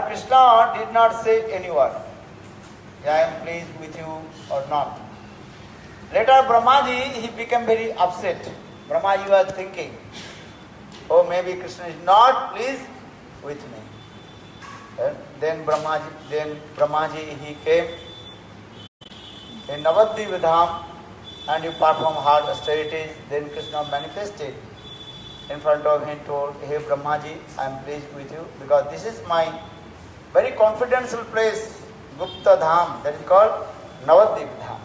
But Krishna did not say any word. I am pleased with you or not. Later Brahmaji, he became very upset. Brahmaji was thinking, oh, maybe Krishna is not pleased with me. And then Brahmaji, he came in Navadvip Dham and he performed hard austerities. Then Krishna manifested in front of him, told, hey Brahmaji, I am pleased with you because this is my very confidential place, Gupta Dham, that is called Navadvip Dham.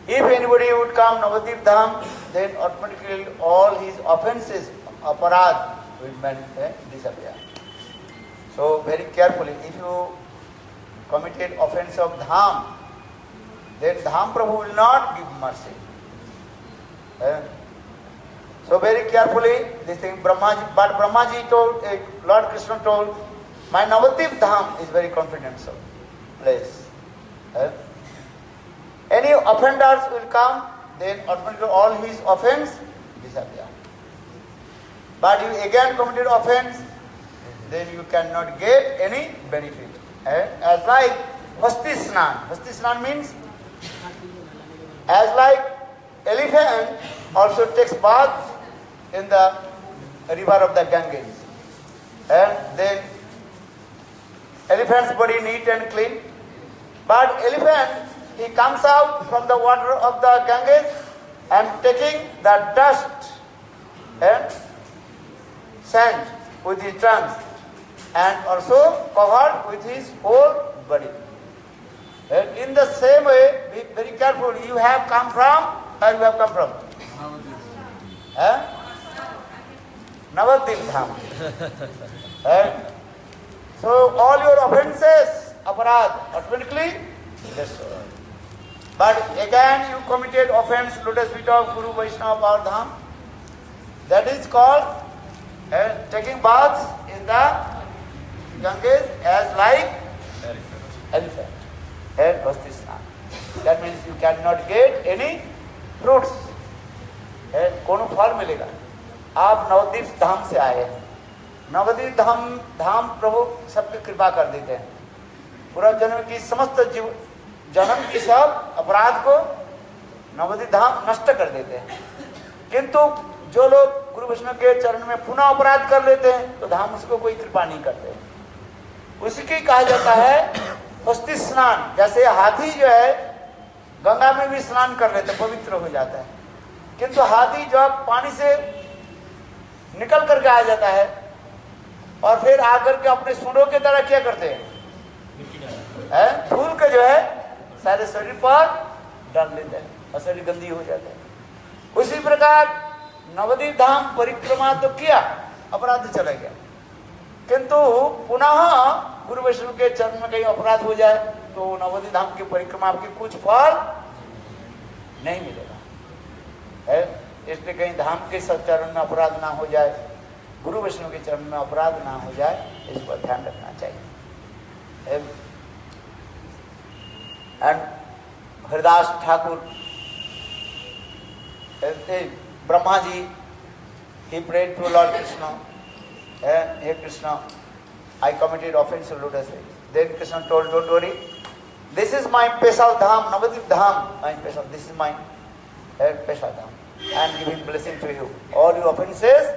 If anybody would come Navadvip Dham, then automatically all his offenses, aparad, will disappear. So very carefully, if you committed offense of Dham, then Dham Prabhu will not give mercy. So very carefully, this thing, but Brahmaji told, Lord Krishna told, my Navadvip Dham is very confidential place. Any offenders will come, then automatically all his offense disappear. But you again committed offense, then you cannot get any benefit. As like Hasti Snan. Hasti Snan means, as like elephant also takes bath in the river of the Ganges. And then elephant's body neat and clean. But elephant, he comes out from the water of the Ganges and taking the dust and sand with his trunks and also covered with his whole body. And in the same way, be very careful. You have come from, where you have come from? Navadvip Dham. So all your offenses, aparad, automatically destroyed. But again you committed offense, lotus feet of Guru Vaishnava Power Dham. That is called taking baths in the Ganges as like elephant. That means you cannot get any fruits. कोनो फल मिलेगा. आप नवद्वीप धाम से आए हैं. नवद्वीप धाम प्रभु सबकी कृपा कर देते हैं. पूरा जन्म की समस्त जन्म की सब अपराध को नवद्वीप धाम नष्ट कर देते हैं. किंतु जो लोग गुरु वैष्णव के चरण में पुनः अपराध कर लेते हैं तो धाम उसको कोई कृपा नहीं करते. उसकी कहा जाता है हस्ती स्नान. जैसे हाथी जो है गंगा में भी स्नान कर लेते, पवित्र हो जाता है. किंतु हाथी जब पानी से निकल करके आ जाता है और फिर आकर के अपने सूंडों की तरह क्या करते हैं, धूल के जो है सारे शरीर पर डाल लेते हैं और शरीर गंदी हो जाता है. उसी प्रकार नवद्वीप धाम परिक्रमा तो किया, अपराध चला गया. किंतु पुनः गुरु वैष्णव के चरण में कहीं अपराध हो जाए तो नवद्वीप धाम की परिक्रमा आपकी कुछ फल नहीं मिलेगा. इसलिए कहीं धाम के चरण में अपराध ना हो जाए, गुरु वैष्णव के चरण में अपराध ना हो जाए, इस पर ध्यान रखना चाहिए. And Haridas Thakur, Brahma ji, he prayed to Lord Krishna, hey Krishna, I committed offense to lotus feet. Then Krishna told, don't worry, this is my special dham, Navadvip Dham, my special, this is my special dham. I am giving blessing to you. All your offenses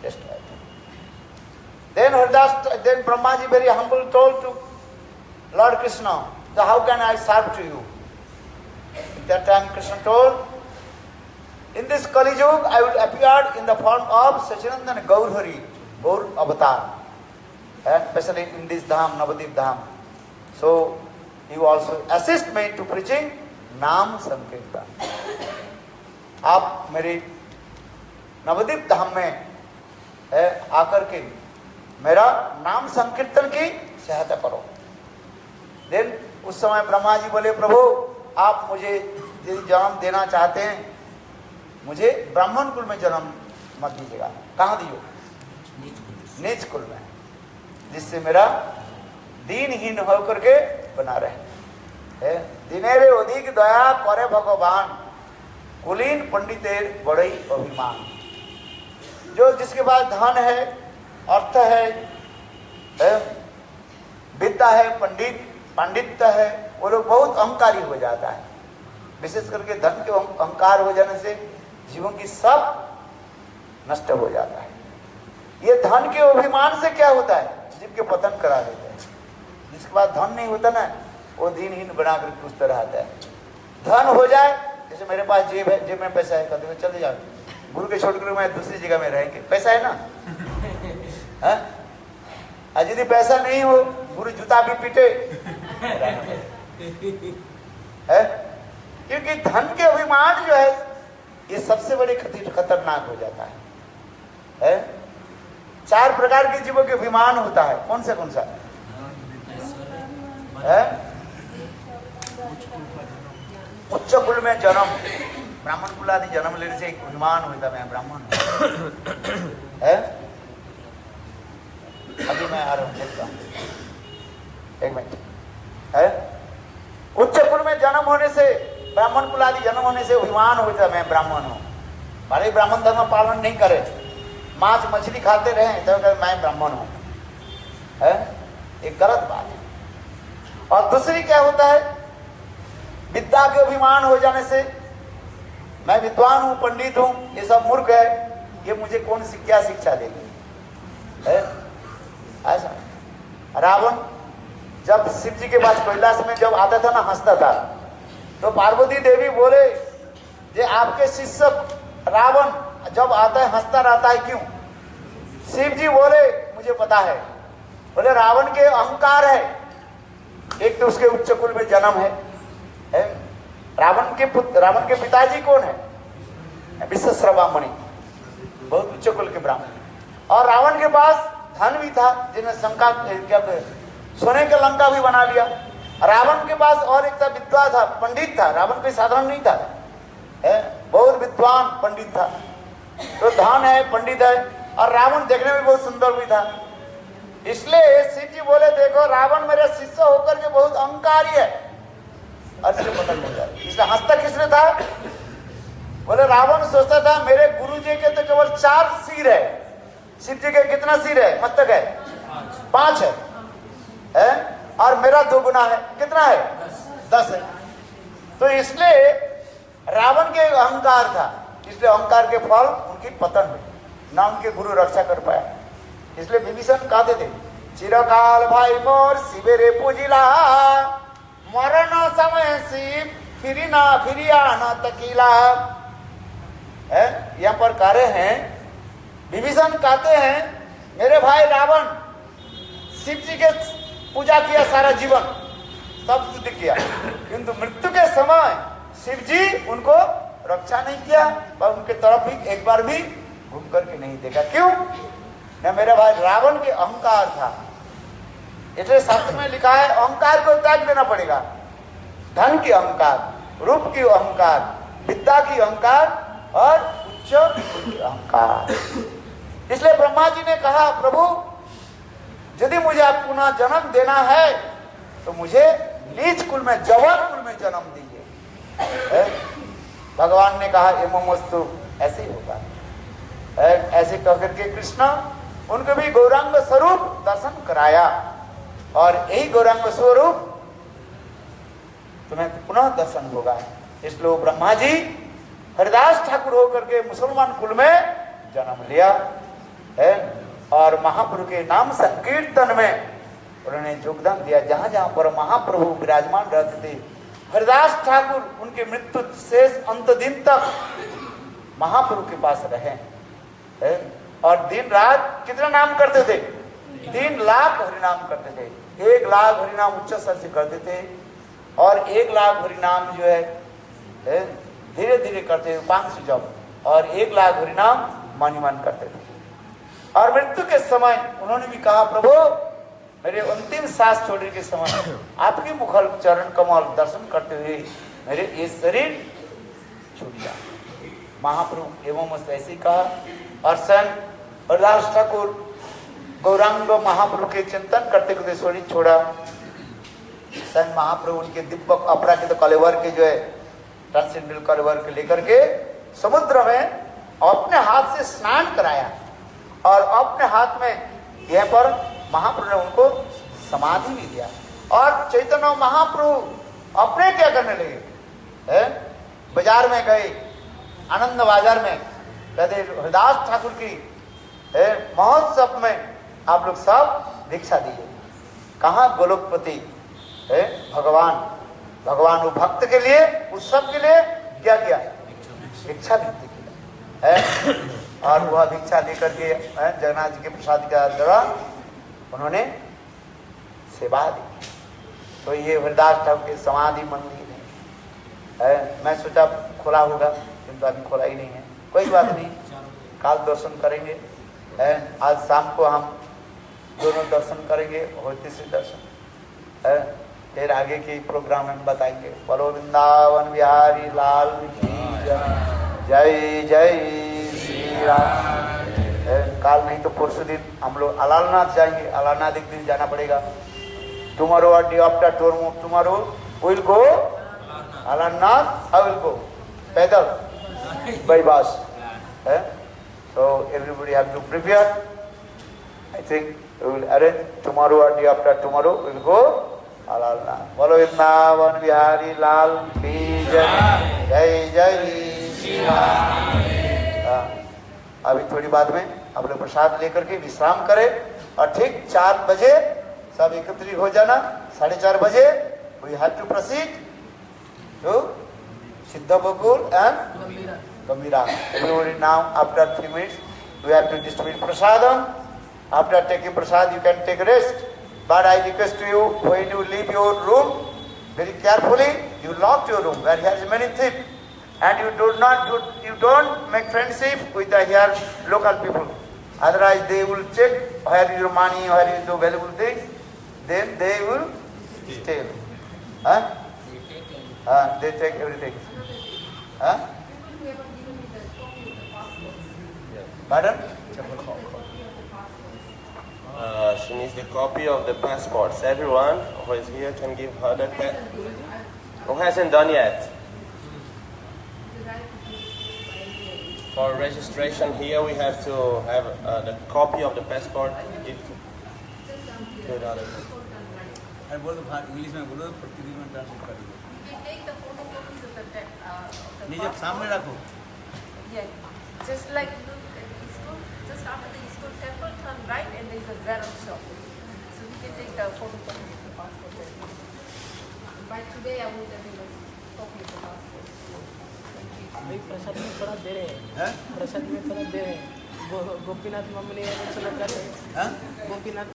destroyed. Then Brahmaji very humble told to Lord Krishna, so how can I serve to you? At that time Krishna told, in this Kali Yuga I will appear in the form of Sachinandana Gaurhari, Gaur Avatar, and especially in this Dham, Navadvip Dham. So you also assist me to preaching Naam Sankirtan. आप मेरे नवद्वीप धाम में आकर के मेरा नाम संकीर्तन की सहायता करो. देन उस समय ब्रह्मा जी बोले, प्रभु आप मुझे यदि जन्म देना चाहते हैं, मुझे ब्राह्मण कुल में जन्म मत दीजिएगा. कहाँ दियो? नीच कुल में, जिससे मेरा दीनहीन होकर के बना रहे. दिनेरे अधिक दया करे भगवान, कुलीन पंडितेर बड़ई अभिमान. जो जिसके पास धन है, अर्थ है, पांडित्य है, वो लोग बहुत अहंकारी हो जाता है। विशेष करके धन के अहंकार हो जाने से जीवों की सब नष्ट हो जाता है। ये धन के अभिमान से क्या होता है, जीव के पतन करा देते हैं। जिसके पास धन नहीं होता ना, वो दिनहीन बनाकर पूछता रहता है। धन हो जाए, जैसे मेरे पास जेब है, जेब में पैसा है, कहते चले जाओ गुरु के छोड़कर मैं दूसरी जगह में रहेंगे, पैसा है ना। और यदि पैसा नहीं हो, गुरु जूता भी पीटे है, क्योंकि धन के अभिमान जो है ये सबसे बड़ी खतरनाक हो जाता है। 4 प्रकार के जीवों के अभिमान होता है। कौन सा है? उच्च कुल में जन्म, ब्राह्मण कुल आदि जन्म लेने से एक अभिमान होता है, मैं ब्राह्मण है। अभी मैं आ रहा हूँ, देखता हूँ, एक मिनट है। उच्च कुल में जन्म होने से, ब्राह्मण कुल आदि जन्म होने से अभिमान होता है, मैं ब्राह्मण हूँ। भले ब्राह्मण धर्म पालन नहीं करे, मांस मछली खाते रहे तो मैं ब्राह्मण हूँ, है एक गलत बात है। और दूसरी क्या होता है, विद्या के अभिमान हो जाने से, मैं विद्वान हूँ, पंडित हूँ, ये सब मूर्ख है, ये मुझे कौन क्या शिक्षा देगी, है ऐसा। रावण जब शिव जी के पास कैलाश में जब आता था ना, हंसता था, तो पार्वती देवी बोले ये आपके शिष्य रावण जब आता है हंसता रहता है क्यों? शिव जी बोले मुझे पता है, बोले रावण के अहंकार है, एक तो उसके उच्च कुल में जन्म है। रावण के पिताजी कौन है? विश्वश्रवामणि, बहुत उच्च कुल के ब्राह्मण। और रावण के पास धन भी था, जिन्हें सोने का लंका भी बना लिया। रावण के पास और एक था, विद्वान था, पंडित था। रावण कोई साधारण नहीं था, बहुत विद्वान पंडित था। तो धन है, पंडित है, और रावण देखने में बहुत सुंदर भी था। इसलिए शिव जी बोले देखो रावण मेरे शिष्य होकर के बहुत अहंकारी है, और इसलिए पतन हो जाए। इसलिए हंसता किसने था? बोले रावण सोचता था मेरे गुरु जी के तो केवल 4 सिर है, शिव जी के कितना सिर है, मस्तक है 5 है, और मेरा 2 गुना है, कितना है 10 है। तो इसलिए रावण के अहंकार था, इसलिए अहंकार के फल उनकी पतन हुई, ना उनके गुरु रक्षा कर पाया। इसलिए विभीषण कहते थे चिरकाल भाई मोर शिवे रे पूजिला, मरण समय शिव फिरिया न तकीला। यहाँ पर कह रहे हैं, विभीषण कहते हैं मेरे भाई रावण शिव जी के पूजा किया सारा जीवन, सब सिद्ध किया, किंतु मृत्यु के समय शिव जी उनको रक्षा नहीं किया, पर उनके तरफ भी एक बार भी घूम करके नहीं देखा। क्यों? न मेरा भाई रावण के अहंकार था। इसलिए शास्त्र में लिखा है अहंकार को त्याग देना पड़ेगा। धन की अहंकार, रूप की अहंकार, विद्या की अहंकार और उच्च की अहंकार। इसलिए ब्रह्मा जी ने कहा प्रभु यदि मुझे आप पुनः जन्म देना है तो मुझे नीच कुल में, जवान कुल में जन्म दीजिए। भगवान ने कहा एवमस्तु, ऐसे ही होगा। ऐसे कहकर के कृष्ण उनको भी गौरांग स्वरूप दर्शन कराया, और यही गौरांग स्वरूप तुम्हें पुनः दर्शन होगा। इसलिए ब्रह्मा जी हरिदास ठाकुर होकर के मुसलमान कुल में जन्म लिया है, और महाप्रभु के नाम संकीर्तन में उन्होंने योगदान दिया। जहां जहां पर महाप्रभु विराजमान रहते थे, हरिदास ठाकुर उनके मृत्यु शेष अंत दिन तक महाप्रभु के पास रहे, और दिन रात कितना नाम करते थे? 3 लाख हरिनाम करते थे। 1 लाख हरिनाम उच्च स्वर से करते थे, और 1 लाख हरिनाम जो है धीरे धीरे करते थे, 500 जप, और 1 लाख हरिनाम मन ही मन करते थे। और मृत्यु के समय उन्होंने भी कहा प्रभु मेरे अंतिम सांस छोड़ने के समय आपके मुखल चरण कमल दर्शन करते हुए मेरे ये शरीर छूट गया। महाप्रभु एवं ऐसे ही कहा, और स्वयं हरिदास ठाकुर गौरांग महाप्रभु के चिंतन करते करते शरीर छोड़ा। स्वयं महाप्रभु उनके दिव्य अपराजित कलेवर के जो है ट्रांसेंडेंटल कलेवर के लेकर के समुद्र में अपने हाथ से स्नान कराया, और अपने हाथ में यह पर महाप्रभु ने उनको समाधि भी दिया। और चैतन्य महाप्रभु अपने क्या करने लगे, है? बाजार में गए, आनंद बाजार में, कहते हरिदास ठाकुर की महोत्सव में आप लोग सब भिक्षा दिए। कहाँ गोलोकपति है भगवान वो भक्त के लिए, उत्सव के लिए क्या किया, भिक्षा भित्ति किया है। और वह भिक्षा देकर के जगन्नाथ जी के प्रसाद के दौरान उन्होंने सेवा दी। तो ये हरिदास ठाकुर की समाधि मंदिर है। मैं सोचा खुला होगा, किंतु अभी खुला ही नहीं है। कोई बात नहीं, काल दर्शन करेंगे। आज शाम को हम दोनों दर्शन करेंगे और तीसरी दर्शन है, फिर आगे के प्रोग्राम हम बताएंगे। बोलो वृंदावन बिहारी लाल की जय जय श्री राम। काल नहीं तो परसों दिन हम लोग अलारनाथ जाएंगे। अलारनाथ एक दिन जाना पड़ेगा। टुमारो और day after tomorrow will go Alarnath, I will go पैदल बाय बस। So everybody have to prepare. I think we will arrange tomorrow or day after tomorrow we will go Alalnath. बोलो वृंदावन बिहारी लाल की जय जय जय श्री राम। अभी थोड़ी बाद में आप लोग प्रसाद लेकर के विश्राम करें और ठीक 4 बजे सब एकत्रित हो जाना। 4:30 बजे we have to proceed to Siddha Gokul and Gambira. Everybody now, after 3 minutes, we have to distribute prasadam. After taking prasad, you can take rest. But I request to you, when you leave your room, very carefully, you lock your room where here is many thieves, and you don't make friendship with the here local people. Otherwise, they will check where is your money, where is the valuable things. Then they will steal. They take everything. Pardon? She needs the copy of the passports. Everyone who is here can give her the who hasn't done yet. For registration here, we have to have the copy of the passport. Give to the other person. I बोल दो English में बोलो, portuguese में translate कर दो। Take the photocopies of the नीचे सामने रखो। Yeah, just like look at the ISKCON, just after the ISKCON temple, turn right and there is a Xerox shop. So we can take the photocopies of the passport there. By today I will have a copy of the passport. भाई प्रसाद में थोड़ा दे रहे हैं, प्रसाद में थोड़ा दे रहे हैं। Gopinath mummy ने चला कर रहे हैं, गोपीनाथ